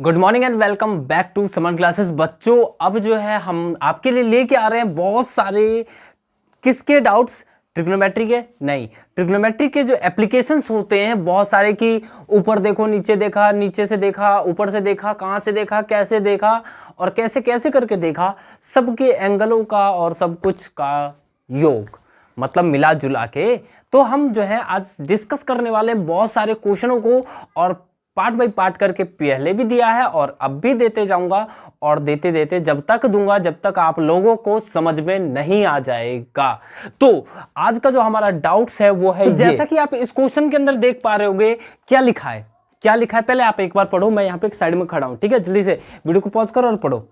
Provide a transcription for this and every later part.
Good morning and welcome back to summer classes. बच्चों, अब जो है हम आपके लिए लेके आ रहे हैं बहुत सारे किसके डाउट्स, ट्रिग्नोमेट्री के नहीं, ट्रिग्नोमेट्री के जो एप्लीकेशंस होते हैं बहुत सारे कि ऊपर देखो, नीचे देखा, नीचे से देखा, ऊपर से देखा, कहाँ से देखा, कैसे देखा और कैसे कैसे करके देखा, सबके एंगलों का और सब कुछ का योग मतलब मिला जुला के तो हम जो है आज डिस्कस करने वाले हैं बहुत सारे क्वेश्चनों को, और पार्ट बाय पार्ट करके पहले भी दिया है और अब भी देते जाऊंगा, और देते देते जब तक दूंगा जब तक आप लोगों को समझ में नहीं आ जाएगा। तो आज का जो हमारा डाउट्स है वो है तो जैसा कि आप इस क्वेश्चन के अंदर देख पा रहे होगे क्या लिखा है, क्या लिखा है पहले आप एक बार पढ़ो। मैं यहाँ पे एक साइड में खड़ा हूं, ठीक है, जल्दी से वीडियो को पॉज करो और पढ़ो।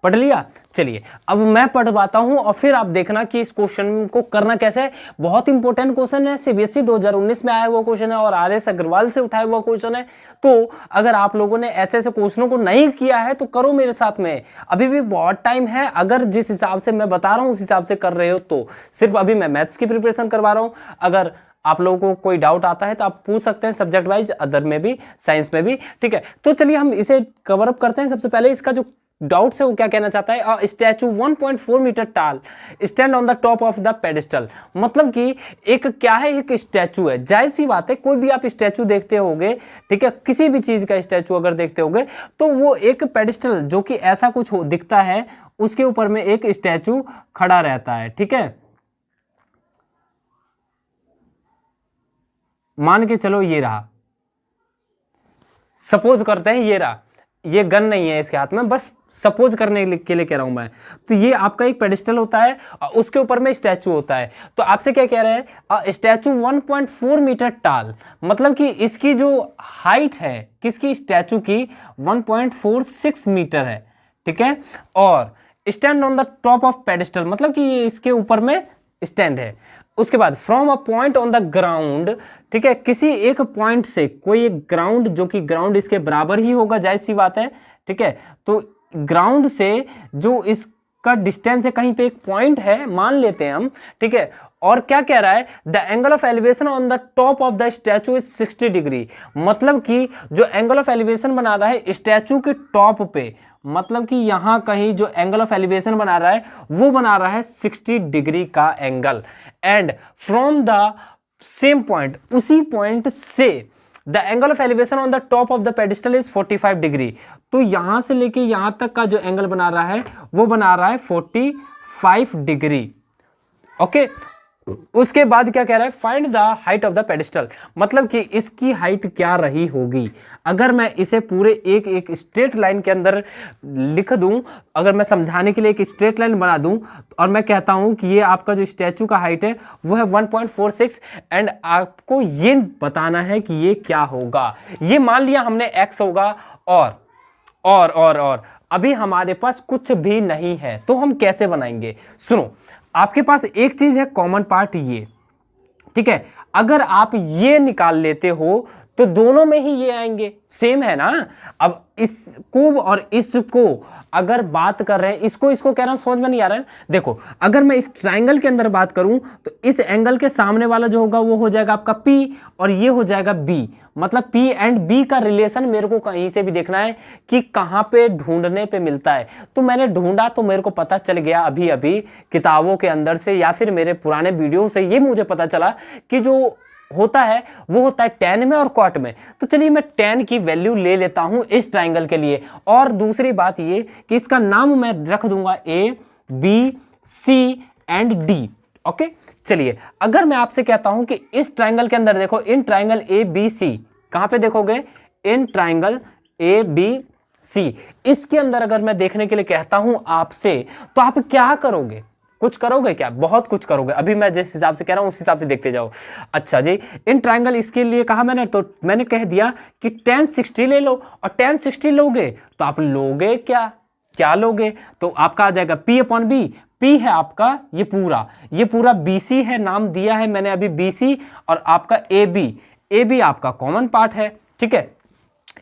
पढ़ लिया? चलिए अब मैं पढ़वाता हूं और फिर आप देखना कि इस क्वेश्चन को करना कैसे है। बहुत इंपॉर्टेंट क्वेश्चन है, सीबीएसई 2019 में आया हुआ क्वेश्चन है और आरएस अग्रवाल से उठाया हुआ क्वेश्चन है। तो अगर आप लोगों ने ऐसे ऐसे क्वेश्चनों को नहीं किया है तो करो मेरे साथ में, अभी भी बहुत टाइम है। अगर जिस हिसाब से मैं बता रहा हूं उस हिसाब से कर रहे हो तो सिर्फ अभी मैं मैथ्स की प्रिपरेशन करवा रहा हूं। अगर आप लोगों को कोई डाउट आता है तो आप पूछ सकते हैं सब्जेक्ट वाइज, अदर में भी, साइंस में भी, ठीक है। तो चलिए हम इसे कवर अप करते हैं। सबसे पहले इसका जो डाउट्स है वो क्या कहना चाहता है, स्टैचू 1.4 मीटर टाल stand on the top of the pedestal. मतलब कि एक क्या है, एक स्टैचू है। जाहिर सी बात है, कोई भी आप स्टैचू देखते होगे, ठीक है, किसी भी चीज का स्टैचू अगर देखते होगे तो वो एक पेडिस्टल जो कि ऐसा कुछ दिखता है, उसके ऊपर में एक स्टैचू खड़ा रहता है, ठीक है। मान के चलो ये रहा, सपोज करते हैं ये रहा, ये गन नहीं है इसके हाथ में, बस सपोज करने के लिए कह रहा हूं मैं। तो ये आपका एक पेडिस्टल होता है और उसके ऊपर में स्टैचू होता है। तो आपसे क्या कह रहे हैं, स्टैचू 1.4 मीटर टाल, मतलब कि इसकी जो हाइट है किसकी, स्टैचू की 1.46 मीटर है, ठीक है। और stand on the top of pedestal, मतलब कि ये इसके ऊपर में स्टैंड है। उसके बाद from a point on the ground, ठीक है, किसी एक पॉइंट से, कोई एक ग्राउंड जो कि ग्राउंड इसके बराबर ही होगा, जाहिर सी बात है, ठीक है। तो ग्राउंड से जो इसका डिस्टेंस है, कहीं पे एक पॉइंट है मान लेते हैं हम, ठीक है। और क्या कह रहा है, the angle of elevation on the top of the statue is 60 degree. मतलब कि जो एंगल ऑफ एलिवेशन बना रहा है स्टैचू के टॉप पे, मतलब कि यहां कहीं जो एंगल ऑफ एलिवेशन बना रहा है वो बना रहा है 60 डिग्री का angle. And from the same point, उसी पॉइंट से the angle of elevation on the top of the pedestal is 45 degree. तो यहां से लेके यहां तक का जो एंगल बना रहा है वो बना रहा है 45 डिग्री, ओके। उसके बाद क्या कह रहा है, find the height of the pedestal, मतलब कि इसकी हाइट क्या रही होगी। अगर मैं इसे पूरे एक एक स्ट्रेट लाइन के अंदर लिख दूं, अगर मैं समझाने के लिए एक स्ट्रेट लाइन बना दूं और मैं कहता हूं कि ये आपका जो स्टैचू का हाइट है वो है 1.46 एंड आपको ये बताना है कि ये क्या होगा। ये मान लिया हमने x होगा और अभी हमारे पास कुछ भी नहीं है तो हम कैसे बनाएंगे। सुनो, आपके पास एक चीज है कॉमन पार्ट ये, ठीक है। अगर आप ये निकाल लेते हो तो दोनों में ही ये आएंगे, सेम है ना। अब इसको और इसको अगर बात कर रहे हैं, इसको कह रहा हूं, समझ में नहीं आ रहा है। देखो, अगर मैं इस ट्राइंगल के अंदर बात करूं तो इस एंगल के सामने वाला जो होगा वो हो जाएगा आपका P और ये हो जाएगा B। मतलब P एंड B का रिलेशन मेरे को कहीं से भी देखना है कि कहां पे ढूंढने पे मिलता है। तो मैंने ढूंढा तो मेरे को पता चल गया अभी अभी किताबों के अंदर से या फिर मेरे पुराने वीडियो से ये मुझे पता चला कि जो होता है वो होता है tan में और cot में। तो चलिए मैं tan की वैल्यू ले लेता हूं इस ट्राइंगल के लिए। और दूसरी बात ये कि इसका नाम मैं रख दूंगा A, B, C and D, okay. चलिए अगर मैं आपसे कहता हूं कि इस ट्राइंगल के अंदर देखो, इन ट्राइंगल ABC, कहां पे देखोगे, इन ट्राइंगल ABC, इसके अंदर अगर मैं देखने के लिए कहता हूं आपसे तो आप क्या करोगे, कुछ करोगे क्या, बहुत कुछ करोगे। अभी मैं जिस हिसाब से कह रहा हूं उस हिसाब से देखते जाओ। अच्छा जी, इन ट्राइंगल इसके लिए कहा मैंने, तो मैंने कह दिया कि tan 60 ले लो, और tan 60 लोगे तो आप लोगे क्या लोगे, तो आपका आ जाएगा P/B। P है आपका ये पूरा BC है, नाम दिया है मैंने अभी BC, और आपका AB आपका कॉमन पार्ट है, ठीक है।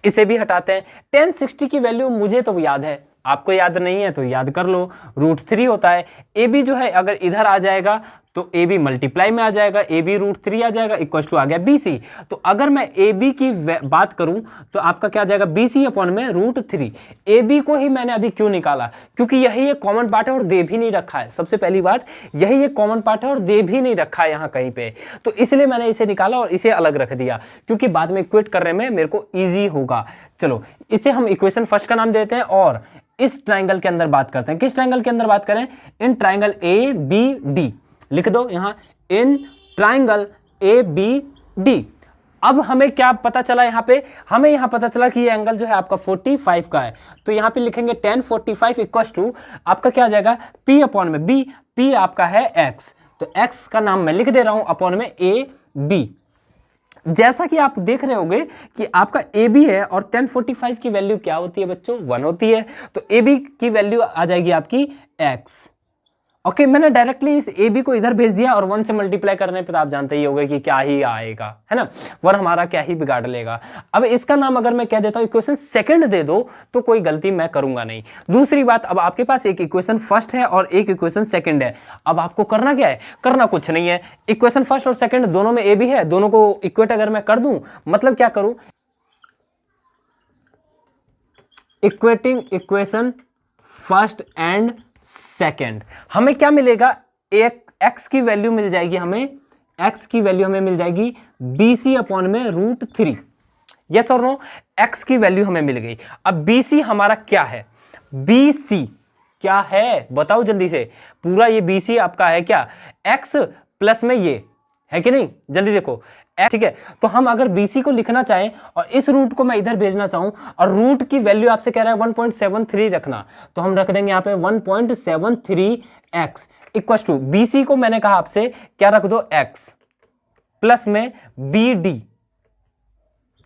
इसे भी हटाते हैं। tan 60 की वैल्यू मुझे तो याद है, आपको याद नहीं है तो याद कर लो, √3 होता है। AB जो है अगर इधर आ जाएगा तो ए बी मल्टीप्लाई में आ जाएगा, ए बी √3 आ जाएगा, इक्वल टू आ गया बी सी। तो अगर मैं ए बी की बात करूं तो आपका क्या आ जाएगा, बी सी अपॉन में √3। ए बी को ही मैंने अभी क्यों निकाला, क्योंकि यही एक कॉमन पार्ट है और दे भी नहीं रखा है। सबसे पहली बात, यही एक कॉमन पार्ट है और दे भी नहीं रखा है यहाँ कहीं पे, तो इसलिए मैंने इसे निकाला और इसे अलग रख दिया, क्योंकि बाद में इक्वेट करने में मेरे को ईजी होगा। चलो इसे हम इक्वेशन फर्स्ट का नाम देते हैं और इस ट्राइंगल के अंदर बात करते हैं। किस ट्राइंगल के अंदर बात करें, in triangle A B D, लिख दो यहां, in triangle A B D. अब हमें क्या पता चला, यहाँ पे हमें यहाँ पता चला कि ये एंगल जो है आपका 45 का है, तो यहाँ पे लिखेंगे tan 45 इक्वल टू आपका क्या आ जाएगा, P अपॉन में B, P आपका है x, तो x का नाम मैं लिख दे रहा हूं अपॉन में ए बी। जैसा कि आप देख रहे होंगे कि आपका ए बी है और tan 45 की वैल्यू क्या होती है बच्चों, 1 होती है, तो ए बी की वैल्यू आ जाएगी आपकी x। ओके, मैंने डायरेक्टली इस ए बी को इधर भेज दिया और 1 से मल्टीप्लाई करने पे तो आप जानते ही होंगे कि क्या ही आएगा, है ना, 1 हमारा क्या ही बिगाड़ लेगा। अब इसका नाम अगर मैं कह देता हूं इक्वेशन सेकंड दे दो तो कोई गलती मैं करूंगा नहीं। दूसरी बात, अब आपके पास एक इक्वेशन फर्स्ट है और एक इक्वेशन सेकंड है। अब आपको करना क्या है, करना कुछ नहीं है, इक्वेशन फर्स्ट और सेकंड दोनों में ए बी है, दोनों को इक्वेट अगर मैं कर दूं, मतलब क्या करूं, equating equation first and second, हमें क्या मिलेगा, एक x की वैल्यू मिल जाएगी हमें, x की वैल्यू हमें मिल जाएगी BC अपॉन में √3। यस और नो, x की वैल्यू हमें मिल गई। अब BC हमारा क्या है, BC क्या है बताओ जल्दी से, पूरा ये BC आपका है क्या, x प्लस में ये है कि नहीं, जल्दी देखो, ठीक है। तो हम अगर BC को लिखना चाहें और इस रूट को मैं इधर भेजना चाहूं और रूट की वैल्यू आपसे कह रहा है 1.73 रखना, तो हम रख देंगे यहां पे 1.73x इक्वल टू BC को मैंने कहा आपसे क्या रख दो, x प्लस में BD,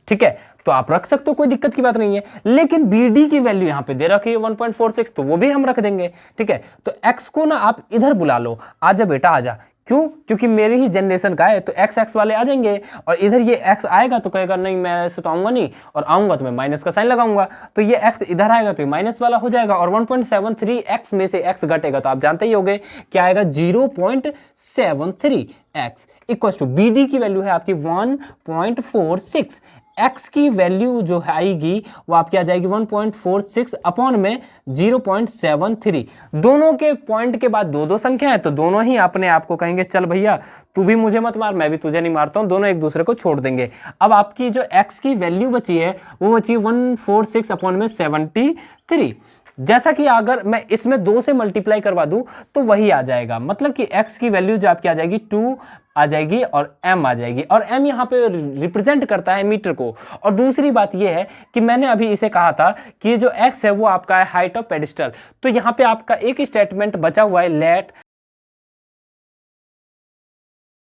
ठीक है, तो आप रख सकते हो, कोई दिक्कत की बात नहीं है। लेकिन BD की वैल्यू यहां पे दे रखी है 1.46, तो वो भी हम रख देंगे, ठीक है। तो x को ना आप इधर बुला लो, आजा बेटा आजा, क्यों, क्योंकि मेरी ही जनरेशन का है, तो x वाले आ जाएंगे और इधर ये x आएगा तो कहेगा नहीं मैं ऐसे तो आऊंगा नहीं, और आऊंगा तो मैं माइनस का साइन लगाऊंगा, तो ये x इधर आएगा तो ये माइनस वाला हो जाएगा और 1.73x में से x घटेगा तो आप जानते ही होंगे क्या आएगा, 0.73x इक्वल टू BD की वैल्यू है आपकी 1.46, x की वैल्यू जो आएगी वो आपकी आ जाएगी 1.46 अपॉन में 0.73। दोनों के पॉइंट के बाद दो दो संख्या है, तो दोनों ही अपने आप को कहेंगे चल भैया तू भी मुझे मत मार, मैं भी तुझे नहीं मारता हूं, दोनों एक दूसरे को छोड़ देंगे। अब आपकी जो x की वैल्यू बची है वो बची 146 अपॉन में 73। जैसा कि अगर मैं इसमें 2 से मल्टीप्लाई करवा दूं तो वही आ जाएगा, मतलब कि x की वैल्यू जो आपकी आ जाएगी 2 आ जाएगी और m आ जाएगी, और m यहाँ पे रिप्रेजेंट करता है मीटर को। और दूसरी बात ये है कि मैंने अभी इसे कहा था कि जो x है वो आपका है हाइट ऑफ पेडिस्टल, तो यहाँ पे आपका एक स्टेटमेंट बचा हुआ है, लेट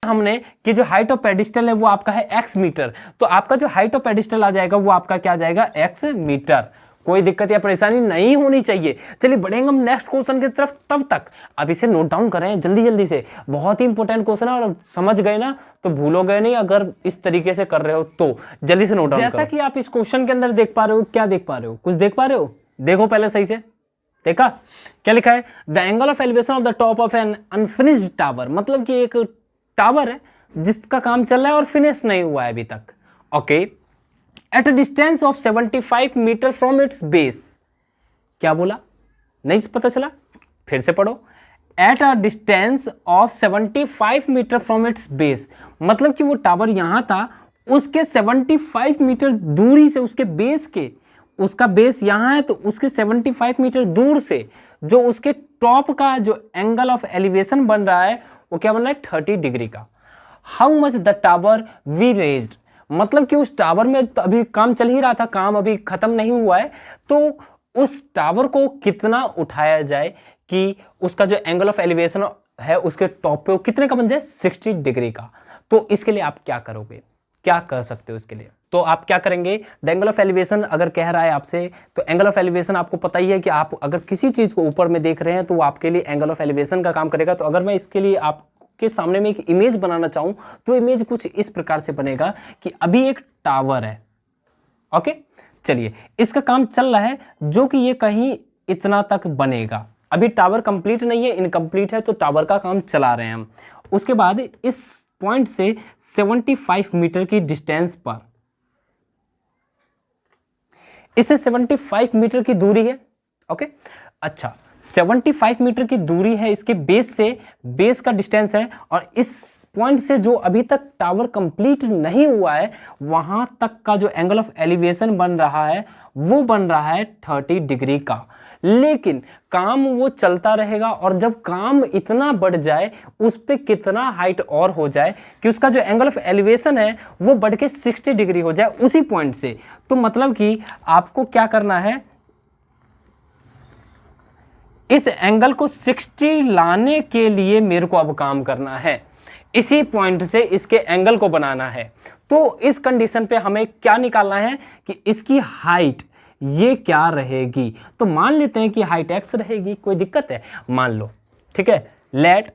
हमने कि जो हाइट ऑफ पेडिस्टल है वो आपका है x मीटर, तो आपका जो हाइट ऑफ पेडिस्टल आ जाएगा वो आपका क्या आ जाएगा, x मीटर। कोई दिक्कत या परेशानी नहीं होनी चाहिए। चलिए बढ़ेंगे हम नेक्स्ट क्वेश्चन की तरफ, तब तक अब इसे नोट डाउन करें जल्दी जल्दी से, बहुत ही इंपॉर्टेंट क्वेश्चन है और समझ गए ना तो भूलोगे नहीं, अगर इस तरीके से कर रहे हो तो जल्दी से नोट डाउन करो। जैसा कि आप इस क्वेश्चन के अंदर देख पा रहे हो, क्या देख पा रहे हो, कुछ देख पा रहे हो, देखो पहले सही से, देखा क्या लिखा है, the angle of elevation of the top of an unfinished tower, मतलब कि एक टावर है जिसका काम चल रहा है और फिनिश नहीं हुआ है अभी तक, okay, at a distance of 75 metre from its base. क्या बोला, नहीं पता चला, फिर से पढ़ो, at a distance of 75 metre from its base, मतलब कि वो टावर यहां था, उसके 75 मीटर दूरी से, उसके बेस के, उसका बेस यहां है तो उसके 75 मीटर दूर से जो उसके टॉप का जो एंगल ऑफ एलिवेशन बन रहा है वो क्या बन रहा है, 30 डिग्री का। How much the tower we raised, मतलब कि उस टावर में अभी काम चल ही रहा था, काम अभी खत्म नहीं हुआ है, तो उस टावर को कितना उठाया जाए कि उसका जो एंगल ऑफ एलिवेशन है उसके टॉप पे वो कितने का बन जाए, 60 डिग्री का। तो इसके लिए आप क्या करोगे, क्या कर सकते हो इसके लिए, तो आप क्या करेंगे, द एंगल ऑफ एलिवेशन अगर कह रहा है आपसे, तो एंगल ऑफ एलिवेशन आपको पता ही है कि आप अगर किसी चीज को ऊपर में देख रहे हैं तो वो आपके लिए एंगल ऑफ एलिवेशन का काम करेगा। तो अगर मैं इसके लिए आप के सामने में एक इमेज बनाना चाहूं तो इमेज कुछ इस प्रकार से बनेगा कि अभी एक टावर है, ओके, चलिए इसका काम चल रहा है जो कि ये कहीं इतना तक बनेगा, अभी टावर कंप्लीट नहीं है, इनकम्प्लीट है, तो टावर का काम चला रहे हैं हम, उसके बाद इस पॉइंट से 75 मीटर की डिस्टेंस पर, इसे 75 मीटर की दूरी है। ओके, अच्छा 75 मीटर की दूरी है इसके बेस से, बेस का डिस्टेंस है, और इस पॉइंट से जो अभी तक टावर कंप्लीट नहीं हुआ है वहां तक का जो एंगल ऑफ एलिवेशन बन रहा है वो बन रहा है 30 डिग्री का। लेकिन काम वो चलता रहेगा, और जब काम इतना बढ़ जाए उस पे कितना हाइट और हो जाए कि उसका जो एंगल ऑफ एलिवेशन है वो बढ़ के 60 डिग्री हो जाए उसी पॉइंट से। तो मतलब कि आपको क्या करना है, इस एंगल को 60 लाने के लिए मेरे को अब काम करना है, इसी पॉइंट से इसके एंगल को बनाना है। तो इस कंडीशन पे हमें क्या निकालना है कि इसकी हाइट ये क्या रहेगी। तो मान लेते हैं कि हाइट x रहेगी, कोई दिक्कत है, मान लो, ठीक है। लेट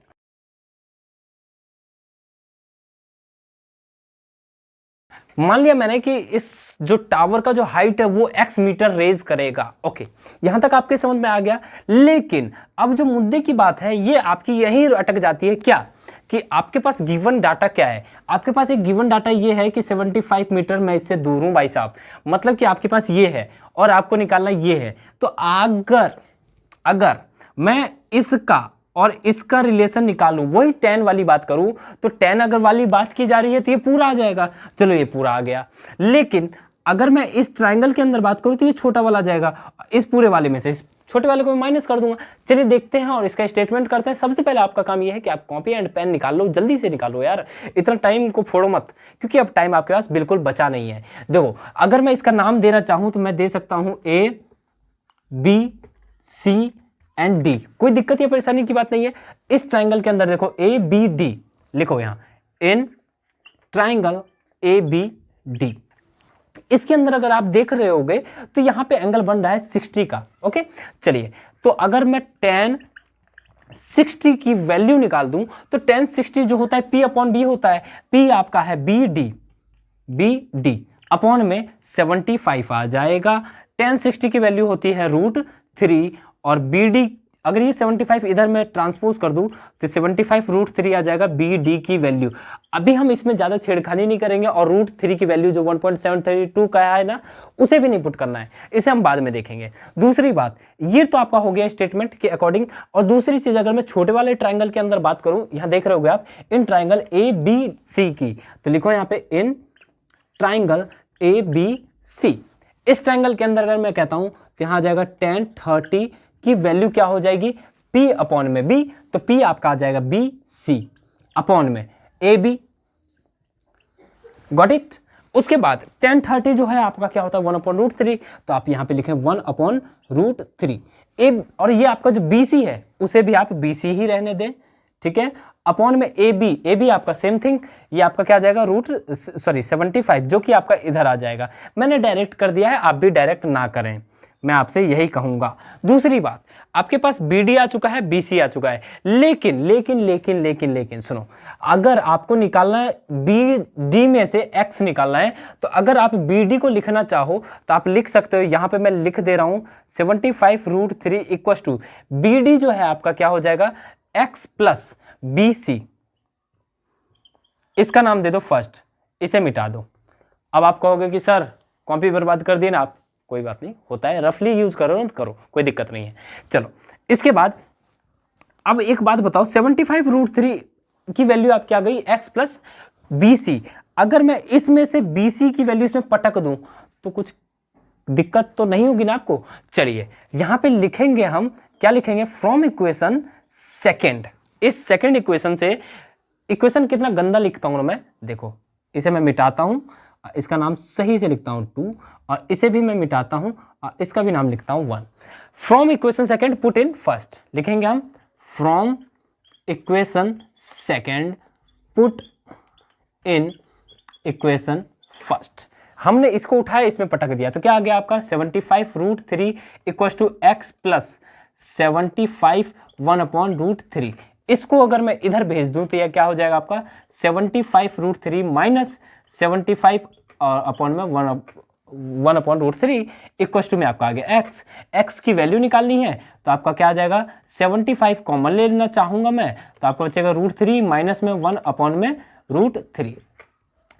मान लिया मैंने कि इस जो टावर का जो हाइट है वो x मीटर रेज करेगा। ओके, यहां तक आपके समझ में आ गया। लेकिन अब जो मुद्दे की बात है ये आपकी यहीं अटक जाती है, क्या कि आपके पास गिवन डाटा क्या है। आपके पास एक गिवन डाटा ये है कि 75 मीटर मैं इससे दूर हूं भाई साहब, मतलब कि आपके पास ये है और आपको निकालना ये है। तो अगर मैं इसका और इसका रिलेशन निकालूं, वही tan वाली बात करूं, तो tan अगर वाली बात की जा रही है तो ये पूरा आ जाएगा, चलो ये पूरा आ गया। लेकिन अगर मैं इस ट्राइंगल के अंदर बात करूं तो ये छोटा वाला आ जाएगा, इस पूरे वाले में से इस छोटे वाले को मैं माइनस कर दूंगा। चलिए देखते हैं और इसका स्टेटमेंट करते हैं। सबसे पहले आपका काम ये है कि आप कॉपी एंड पेन निकाल लो, जल्दी से निकालो यार, इतना टाइम को फोड़ो मत, क्योंकि अब टाइम आपके पास बिल्कुल बचा नहीं है। देखो, अगर मैं इसका नाम देना चाहूं तो मैं दे सकता हूं A B C and D, कोई दिक्कत या परेशानी की बात नहीं है। इस ट्राइंगल के अंदर देखो ABD लिखो यहां, इन ट्राइंगल ABD, इसके अंदर अगर आप देख रहे होगे तो यहां पे एंगल बन रहा है 60 का। ओके, चलिए, तो अगर मैं tan 60 की वैल्यू निकाल दूं तो tan 60 जो होता है P अपॉन B होता है। P आपका है BD अपॉन में 75 आ जाएगा। tan 60 की वैल्यू होती है √3, और BD अगर ये 75 इधर मैं ट्रांसपोज कर दूं तो 75 √3 आ जाएगा BD की वैल्यू। अभी हम इसमें ज़्यादा छेड़खानी नहीं करेंगे, और √3 की वैल्यू जो 1.732 का है ना, उसे भी नहीं पुट करना है, इसे हम बाद में देखेंगे। दूसरी बात, ये तो आपका हो गया स्टेटमेंट के अकॉर्डिंग। और दूसरी चीज़, अगर मैं छोटे वाले ट्राइंगल के अंदर बात करूँ, यहाँ देख रहे होगे आप इन ट्राइंगल ABC की, तो लिखो यहाँ पे इन ट्राइंगल ABC। इस ट्राइंगल के अंदर अगर मैं कहता हूँ तो यहाँ आ जाएगा tan 30 की वैल्यू क्या हो जाएगी P अपॉन में B, तो P आपका आ जाएगा BC अपॉन में AB। Got it. उसके बाद tan 30 जो है आपका क्या होता है 1/√3, तो आप यहाँ पे लिखें 1/√3 और ये आपका जो BC है उसे भी आप BC ही रहने दें, ठीक है। अपॉन में AB आपका सेम थिंग, ये आपका क्या आ जाएगा 75 जो कि आपका इधर आ जाएगा। मैंने डायरेक्ट कर दिया है, आप भी डायरेक्ट ना करें, मैं आपसे यही कहूंगा। दूसरी बात, आपके पास BD आ चुका है, BC आ चुका है, लेकिन सुनो, अगर आपको निकालना है BD में से X निकालना है, तो अगर आप BD को लिखना चाहो तो आप लिख सकते हो। यहां पे मैं लिख दे रहा हूं 75 √3 इक्वल टू BD जो है आपका क्या हो जाएगा X प्लस BC, इसका नाम दे दो फर्स्ट, इसे मिटा दो। अब आप कहोगे कि सर कॉपी बर्बाद कर दिए ना आप, कोई बात नहीं, होता है, रफली यूज करो ना, करो, कोई दिक्कत नहीं है। चलो, इसके बाद अब एक बात बताओ, 75 √3 की वैल्यू आपकी आ गई X प्लस BC। अगर मैं इसमें से BC की वैल्यू इसमें पटक दूं तो कुछ दिक्कत तो नहीं होगी ना आपको। चलिए यहां पे लिखेंगे हम, क्या लिखेंगे, फ्रॉम इक्वेशन सेकेंड। इस सेकेंड इक्वेशन से, इक्वेशन कितना गंदा लिखता हूं ना मैं, देखो इसे मैं मिटाता हूं, इसका नाम सही से लिखता हूं 2, और इसे भी मैं मिटाता हूं और इसका भी नाम लिखता हूं 1। From equation second put in first, लिखेंगे हम from equation second put in equation first. हमने इसको उठाया, इसमें पटक दिया, तो क्या आ गया आपका 75 √3 इक्वल टू X प्लस 75 1/√3। इसको अगर मैं इधर भेज दूं तो यह क्या हो जाएगा आपका 75 √3 माइनस 75 अपॉन में 1/√3 इक्वल टू में आपका आ गया x। x की वैल्यू निकालनी है तो आपका क्या आ जाएगा 75 कॉमन ले लेना चाहूँगा मैं, तो आपको बचेगा √3 माइनस में 1/√3।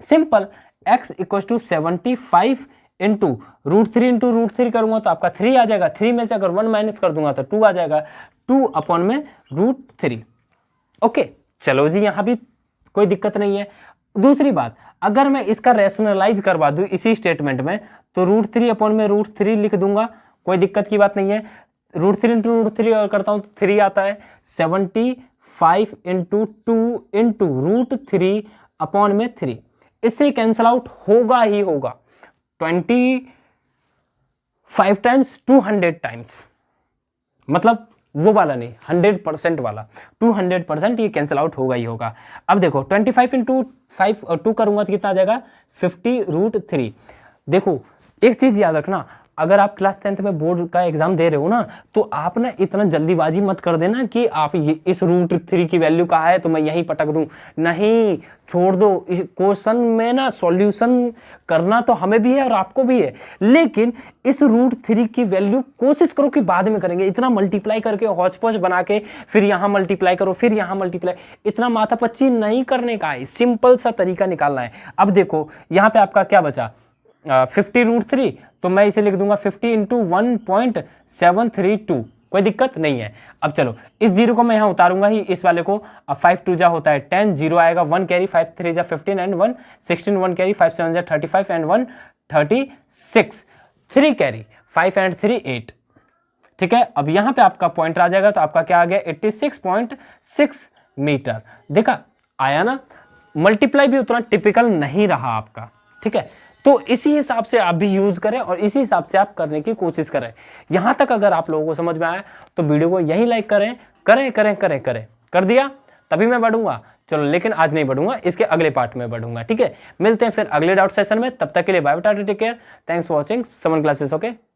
Simple, x equal to 75 into √3 करूँगा तो आपका 3 आ जाएगा। 3 में से अगर 1 माइनस कर दूंगा तो 2 आ जाएगा, 2/√3। ओके, चलो जी, यहाँ भी कोई दिक्कत नहीं है। दूसरी बात, अगर मैं इसका रैशनलाइज करवा दूँ इसी स्टेटमेंट में तो √3/√3 लिख दूंगा, कोई दिक्कत की बात नहीं है। √3 इंटू √3 अगर करता हूँ तो 3 आता है। 75 इंटू 2 इंटू √3/3, इससे कैंसल आउट होगा ही होगा। 25 टाइम्स 200 टाइम्स, मतलब वो वाला नहीं, 100% वाला, 200% ये कैंसिल आउट होगा ही होगा। अब देखो 25 इंटू 5 और 2 करूंगा तो कितना आ जाएगा 50√3। देखो एक चीज याद रखना, अगर आप क्लास 10th में बोर्ड का एग्जाम दे रहे हो ना, तो आप ना इतना जल्दीबाजी मत कर देना कि आप ये इस √3 की वैल्यू कहाँ है तो मैं यहीं पटक दूं। नहीं, छोड़ दो। इस क्वेश्चन में ना सॉल्यूशन करना तो हमें भी है और आपको भी है, लेकिन इस √3 की वैल्यू कोशिश करो कि बाद में करेंगे। इतना मल्टीप्लाई करके हौच पौच बना के फिर यहाँ मल्टीप्लाई करो, फिर यहाँ मल्टीप्लाई, इतना माथापच्ची नहीं करने का है, सिंपल सा तरीका निकालना है। अब देखो यहाँ पे आपका क्या बचा 50√3, तो मैं इसे लिख दूंगा 50 इंटू 1.732, कोई दिक्कत नहीं है। अब चलो इस जीरो को मैं यहाँ उतारूंगा ही, इस वाले को। अब 5 2 जा होता है 10, 0 आएगा, 1 कैरी, 5 3 जा 15 एंड 1 16, 1 कैरी, 5 7 जा 35 एंड 1 36, 3 कैरी, 5 एंड 3 8। ठीक है, अब यहाँ पे आपका पॉइंटर आ जाएगा तो आपका क्या आ गया 86.6 मीटर। देखा आया ना, मल्टीप्लाई भी उतना टिपिकल नहीं रहा आपका। ठीक है, तो इसी हिसाब से आप भी यूज करें और इसी हिसाब से आप करने की कोशिश करें। यहां तक अगर आप लोगों को समझ में आया तो वीडियो को यही लाइक करें, करें करें करें करें, कर दिया तभी मैं बढ़ूंगा। चलो, लेकिन आज नहीं बढ़ूंगा, इसके अगले पार्ट में बढ़ूंगा। ठीक है, मिलते हैं फिर अगले डाउट सेशन में, तब तक के लिए bye bye, take care, thanks for watching summer classes. Okay.